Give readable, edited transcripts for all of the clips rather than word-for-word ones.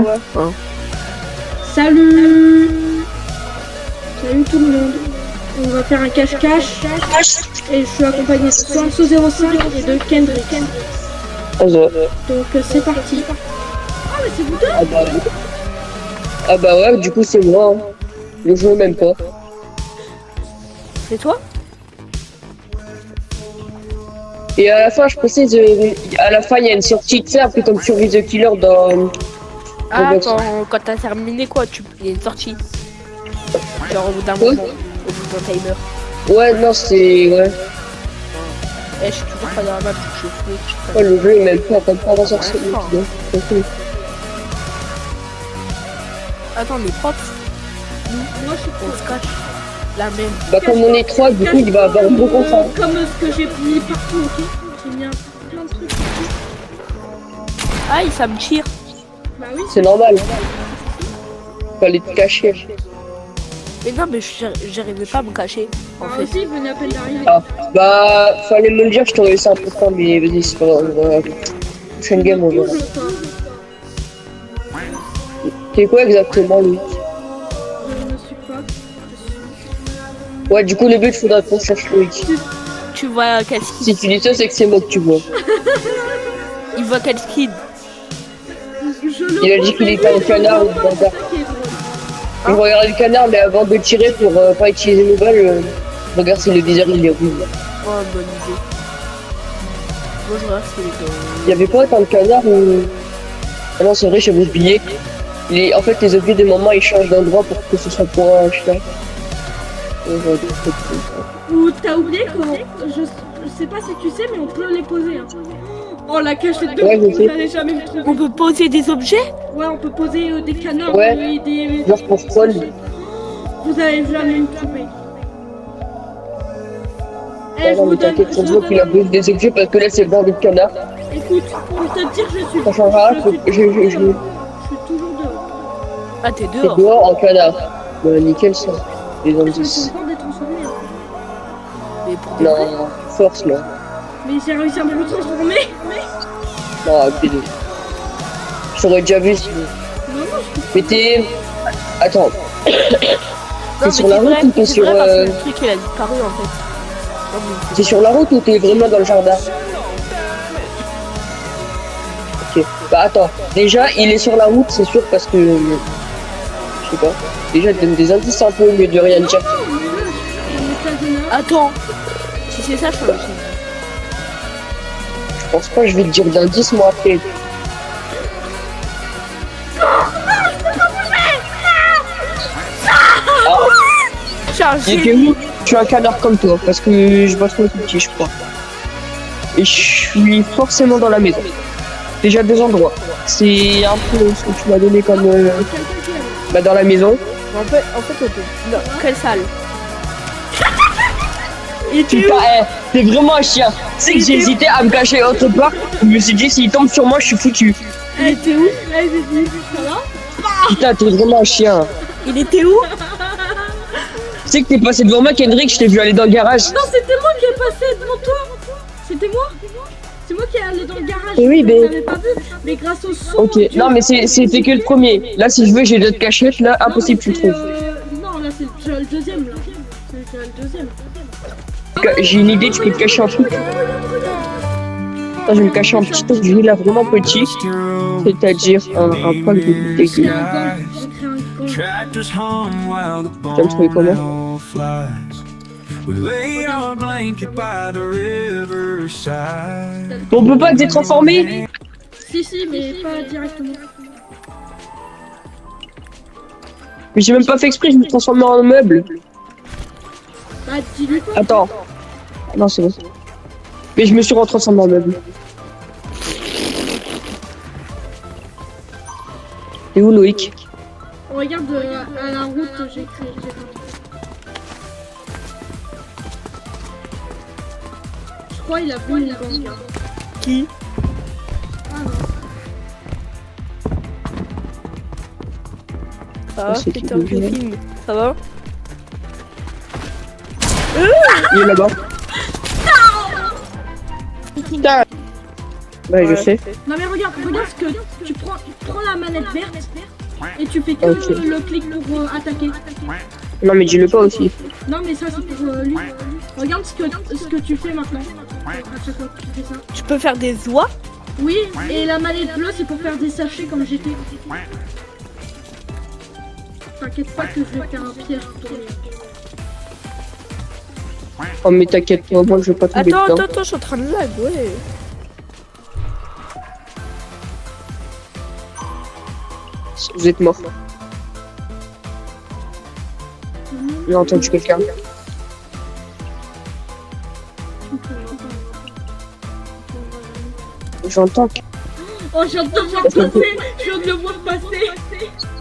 ouais. Hein. Salut. Salut tout le monde. On va faire un cache-cache. Et je suis accompagné de Sanso05 et de Kendrick. Donc c'est parti. Ah mais c'est vous deux. Ah bah ouais, du coup c'est moi. Hein. Je joue même pas. C'est toi? Et à la fin, je précise, à la fin, il y a une sortie, tu sais, un peu comme Survie the Killer dans... Ah, quand t'as terminé quoi, il y a une sortie. Genre au bout d'un moment, au bout d'un timer. Ouais, non, c'est... Ouais. Eh, je suis toujours pas dans la map, je suis Ouais, le jeu est même pas comme pas la sortie. Attends, les profs, Moi je suis on se cache. La même. Bah comme on est 3, du coup, il va avoir beaucoup de temps. Comme ce que j'ai mis partout, ok. J'ai mis plein de trucs. Aïe, ça me tire. Bah oui. C'est normal. Fallait te cacher. Mais non, mais j'arrivais pas à me cacher, en Moi fait. aussi, il venait à peine d'arriver. Ah, bah, fallait me le dire, je t'aurais laissé un peu de temps, mais vas-y, c'est pas grave. Prochaine game, on verra. C'est quoi exactement, lui? Je ne suis pas. Ouais, du coup, le but, faudra qu'on cherche Loïc. Tu vois quel skin? Si tu dis ça, c'est que c'est moi que tu vois. Il voit quel skin? Il a dit qu'il était un canard ou un canard. Je regarde le canard, mais avant de tirer pour pas utiliser mes balles, regarde si le viseur il est rouge. Oh, bonne idée. Moi, je regarde ce qu'il est. Il y avait pas autant de canards ou... Ah non, c'est vrai, j'avais oublié. En fait, les objets des moments, ils changent d'endroit pour que ce soit pour un chien. Ou t'as oublié qu'on... Je sais pas si tu sais, mais on peut les poser. Hein. Oh, la cachette de Ouais, je sais. vous allez jamais me trouver. On peut poser des objets? Ouais, on peut poser des canards Ouais. et des... Genre pour troll. Vous allez jamais me trouver. Ah Je non, vous mais donne... t'inquiète, on voit qu'il a plus des objets parce que là, c'est bordé de canards. Écoute, pour te dire, je suis... Ça changera, je suis je toujours dehors. Ah, t'es c'est dehors. dehors en canard. Bah, nickel ça. Les Je me indices. sens pas d'être transformé. Hein. Mais pour des vrais. Non, force là. Mais j'ai réussi à me transformer. Non, abusé. Je t'aurais déjà vu si... Non, non, Mais t'es... Attends. Non, T'es mais sur la c'est route vrai, ou t'es c'est sur... vrai parce que le truc il a disparu en fait. Non, mais T'es sur la route ou t'es vraiment dans le jardin? Ok. Bah attends. Déjà, il est sur la route, c'est sûr, parce que... Je sais pas. Déjà, il donne des indices un peu au lieu de rien dire. Attends. Si c'est ça, je peux aussi. Je pense pas, je vais te dire d'indices, moi, après. Il Chargé. était où? Je suis un canard comme toi, parce que je vois trop petit, je crois. Et je suis forcément dans la maison. Déjà deux endroits. C'est un peu ce que tu m'as donné comme... Bah dans la maison. En fait, non, quelle salle? Il était où? Putain, t'es vraiment un chien. Tu sais que j'ai hésité à me cacher autre part. Je me suis dit, s'il tombe sur moi, je suis foutu. Il était où? Ça va? Putain, t'es vraiment un chien. Il était où? Tu sais que t'es passé devant moi, Kendrick, je t'ai vu aller dans le garage. Non, c'était moi qui ai passé devant toi. C'était moi. C'est moi qui est allé dans le garage. Oui, mais- Vous l'avez pas vu. Mais grâce au son. Ok, non mais c'était que le premier. Là, si je veux, j'ai d'autres cachettes, là, impossible, tu le trouves. Non, là, c'est déjà le deuxième. Là. C'est déjà le deuxième. J'ai une idée, tu peux te cacher un truc. Attends, je vais me cacher un petit truc, je vais là vraiment petit. C'est-à-dire un point de J'ai dégueu. créé un gang. J'ai créé un gang. Tu vas me trouver comment? On peut pas te transformer. Si, mais pas directement. Mais j'ai même pas fait exprès, je me transforme en meuble. Bah, dis-lui pas. Attends. Non, c'est bon. Mais je me suis retransformé en meuble. Et où Loïc? Regarde à la route, j'ai créé. Je crois qu'il a vu une gang. Qui? Ah non. Ça va? c'est Putain, qui, je le filme. Ça va? Il est là-bas. Putain. Bah, je sais. Non mais regarde ce que tu prends la manette verte et tu fais que Ok. le clic pour attaquer. Non, mais dis-le pas aussi. Non mais ça c'est pour lui. Regarde ce que tu fais maintenant. À chaque fois que tu fais ça. Tu peux faire des oies. Oui, et la manette bleue c'est pour faire des sachets comme j'étais. T'inquiète pas que je vais faire un piège pour lui. Oh, mais t'inquiète pas, moi je vais pas tomber dedans. Attends, je suis en train de lag, ouais. Vous êtes mort. J'ai entendu quelqu'un. J'entends. Oh, je viens de te voir passer. Je viens de le voir passer.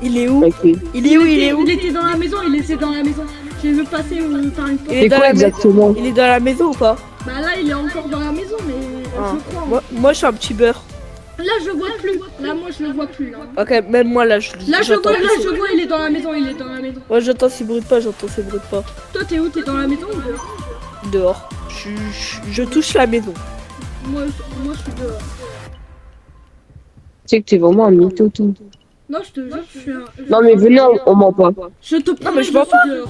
Il est où? Ok. Il est où? Il est où? Il était dans la maison, il était dans la maison. J'ai vu passer par une porte. Il est C'est dans quoi la maison. exactement? Il est dans la maison ou pas? Bah là, il est encore dans la maison, mais Ah. je crois. Moi, je suis un petit beurre. Là, je vois plus. Là, moi, je le vois plus. Là, Ok, même moi là, j'entends plus. il est dans la maison, il est dans la maison. Ouais, j'entends ces bruits de pas, j'entends ces bruits de pas. Toi, t'es où? T'es dans la maison ou dehors? Dehors. Je touche la maison. Moi, je suis dehors. Tu sais que t'es vraiment un mytho, tout. Non, je te jure, je suis un... Non, mais venez, on ment pas. Je te promets, mais je mens suis pas. dehors.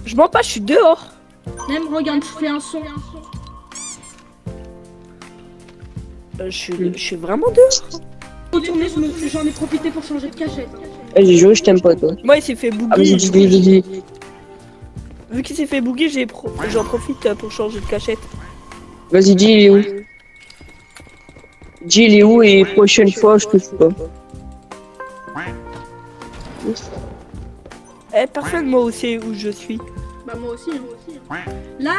Je mens pas, je suis dehors. Même, regarde, je fais un son. Je suis vraiment dehors. Retourner, j'en ai profité pour changer de cachette. Vas-y, je t'aime pas, toi. Moi, il s'est fait Ah, vas-y, boogie. dis. Vu qu'il s'est fait boogie, j'en profite pour changer de cachette. Vas-y, dis, il est où? Dis, il est où et prochaine fois, je touche pas. Eh, personne, moi aussi, où je suis. Bah, moi aussi. Là,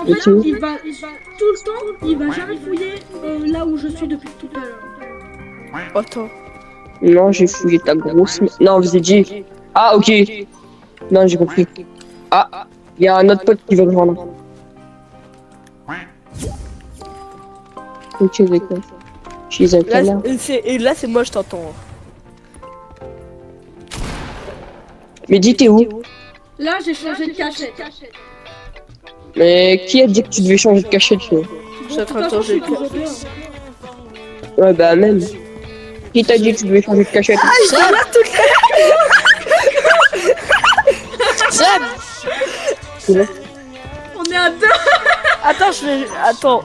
en Et fait, tout. il va tout le temps, il va jamais fouiller là où je suis depuis tout à l'heure. Attends. Non, j'ai fouillé ta grosse... Non, vas-y, dis. Ah, ok. Non, j'ai compris. Ah, il y a un autre pote qui veut me rejoindre. Ok, d'accord. Je suis un Là, canard. là, c'est moi, je t'entends. Mais dis, t'es où? Là, j'ai changé de cachette. Mais qui a dit que tu devais changer de cachette, toi? Je suis en train de De toute façon, je changer suis de toujours cachette. dehors. Ouais, bah, même. Qui t'a dit que tu devais changer de cachette? Seb, On est à deux. Attends, Attends.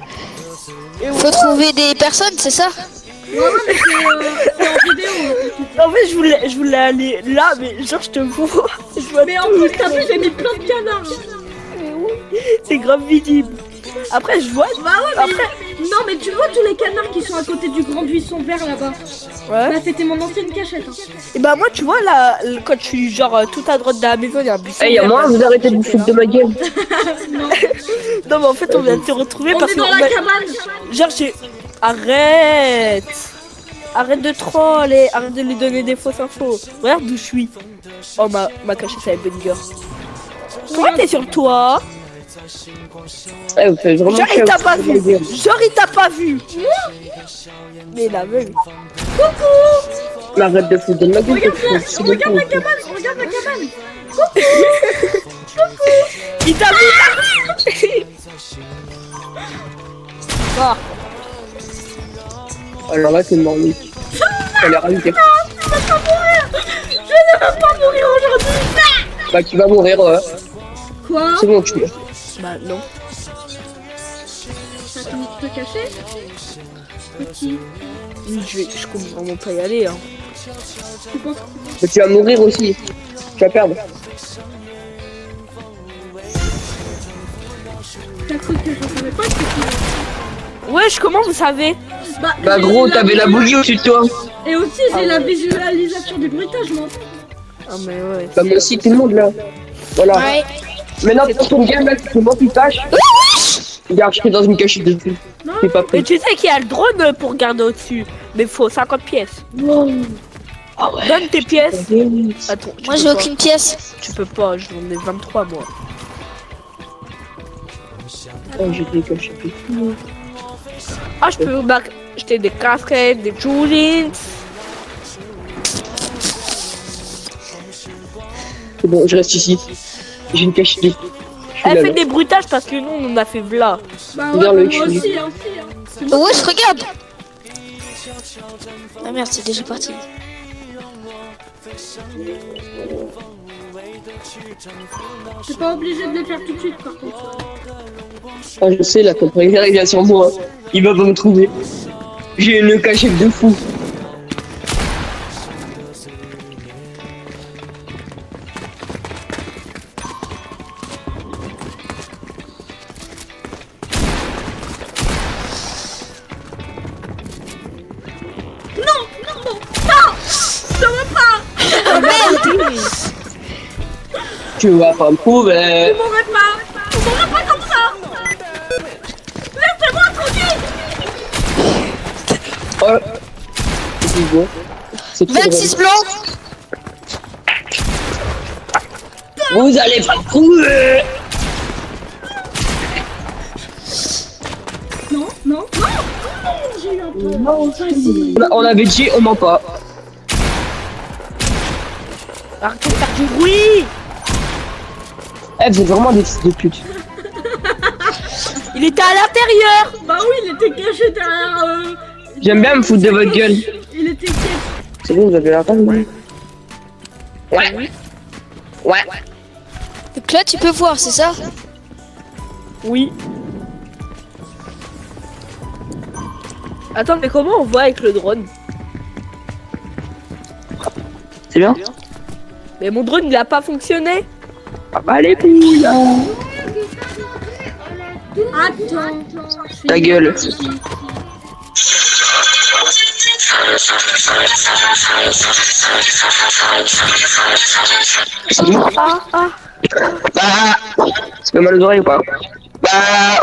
Et où? faut trouver des personnes, c'est ça? Ouais, mais c'est en vidéo. En fait, je voulais aller là, mais genre, je te vois. Je vois Mais en tout. plus, t'as vu, j'ai mis plein de canards. C'est grave visible. Après, je vois. Bah ouais, mais... Non, mais tu vois tous les canards qui sont à côté du grand buisson vert là-bas. Ouais. Là, c'était mon ancienne cachette. Hein. Et bah, moi, tu vois, là, quand je suis genre tout à droite de la maison, il y a un buisson. Eh, y'a vert, moi, là. vous arrêtez de vous foutre de ma gueule. Non, Non, mais en fait, on vient de se retrouver on parce est que. dans la cabane. Genre, j'ai. Arrête! Arrête de troller, arrête de lui donner des fausses infos. Regarde d'où je suis. Oh, ma cachette, elle est banger. Pourquoi t'es sur toi? Eh, vous faites vraiment Genre, il chier, t'a vous pas foutez de vu. ma gueule. Genre, il t'a pas vu. Mais la veille. Mais arrête de foutre de ma gueule. Regarde la cabane. Regarde la cabane. Il t'a vu. Ah, Alors là, c'est mort, mec. Ça a l'air rajouté. Je ne veux pas mourir aujourd'hui. Bah, tu vas mourir, Quoi? c'est bon, tu meurs. bah non. T'as fini de te cacher? Petit. Je compte vraiment pas y aller. Hein. Tu penses Mais tu vas mourir aussi. Tu vas perdre. t'as cru que je savais pas ce que tu... Wesh, comment vous savez? Bah, j'ai gros, la t'avais la bougie au-dessus de toi. Et aussi, j'ai la visualisation du bruitage, moi. Ah, mais ouais. Bah, moi aussi, tout le monde là. Voilà. Ouais. Maintenant, pour ton game, là, tu montes une tâche. Regarde, je suis dans une cachette dessus. Non, C'est pas Mais prêt. tu sais qu'il y a le drone pour garder au-dessus. Mais faut 50 pièces. Ah ouais. Donne tes pièces. Attends, tu Moi peux j'ai pas. aucune pièce. Tu peux pas, j'en ai 23 moi. Oh, j'ai des cachettes. Ah, je peux acheter des casquettes, des jeans. C'est bon, je reste ici. J'ai une cachette. Je suis Elle là, fait là. des bruitages parce que nous on en a fait v'là. bah Regarde ouais, le moi cul. aussi, hein. Ouais, je regarde. Ah merde, c'est déjà parti. T'es pas obligé de le faire tout de suite, par contre. Ah, je sais, la propriétaire, il vient sur moi. Il va pas me trouver. J'ai une cachette de fou. Oh merde. Tu vas pas me trouver. On m'arrête pas! On m'arrête pas comme ça! Laissez-moi tranquille! Oh. C'est beau. C'est trop 26 drôle. blancs. Vous allez pas me trouver. Non, non, non! J'ai eu un peu. Non, vas-y. On avait dit, on ment pas. Arrêtez de faire du bruit. Eh, vous êtes vraiment des fils de pute. Il était à l'intérieur. Bah oui, il était caché derrière. J'aime bien me foutre de votre gueule. Il était caché. C'est bon, vous avez la peine, ouais. Ouais. Ouais. Donc là, tu peux voir, c'est ça? Oui. Attends, mais comment on voit avec le drone? C'est bien? Mais mon drone il a pas fonctionné. Ah bah les couilles là. Attends. Ta gueule. Bah, ça fait mal aux oreilles ou pas? Bah.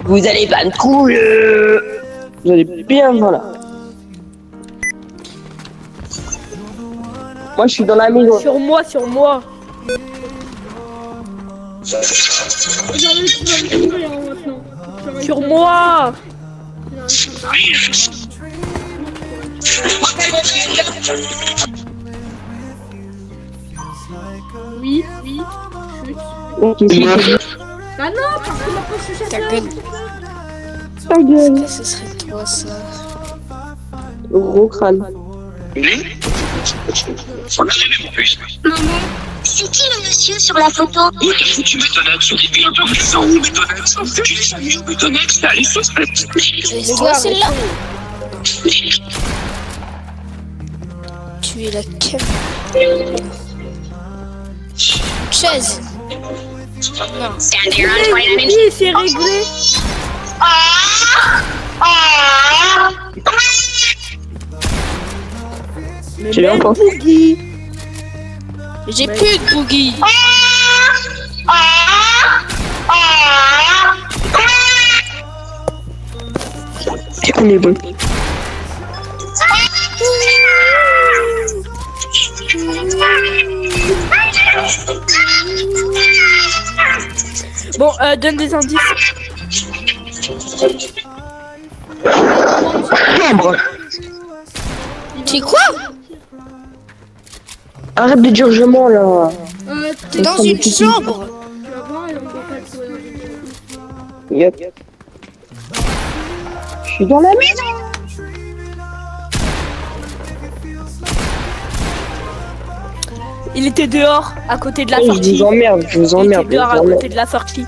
Vous allez pas me trouver. Vous allez bien, voilà. Moi, je suis dans la maison. Sur moi, sur moi. J'arrive, tu vas me trouver hein, maintenant. J'arrive Sur pas. moi. Oui, oui. Chut. Bah non, parce que maintenant je suis Ta chasseuse. gueule. Ta gueule. Est-ce que ce serait toi, ça? Gros crâne. C'est qui le monsieur sur la photo? Tu m'étonnes sur des vidéos qui sont où m'étonnes? Tu les as mis où m'étonnes? C'est allé suspect. C'est toi, celle-là? Tu es la cam. Chaise. Non. Stand here on 29 inch. Oui, c'est réglé. Mais J'ai bien même pas. Boogie. J'ai plus de boogie. On est bon. Bon, donne des indices. Chambre. Tu es quoi? Arrête de dire je mens là. T'es dans une chambre. Tu vas voir, et on va pas le trouver. Yep. Je suis dans la maison. Il était dehors, à côté de la Je sortie. vous emmerde, je vous Il était emmerde. Je dehors, vous à emmerde. côté de la sortie.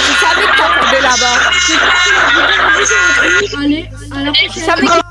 Je savais que t'attendais là-bas. Allez, à la prochaine. Je savais que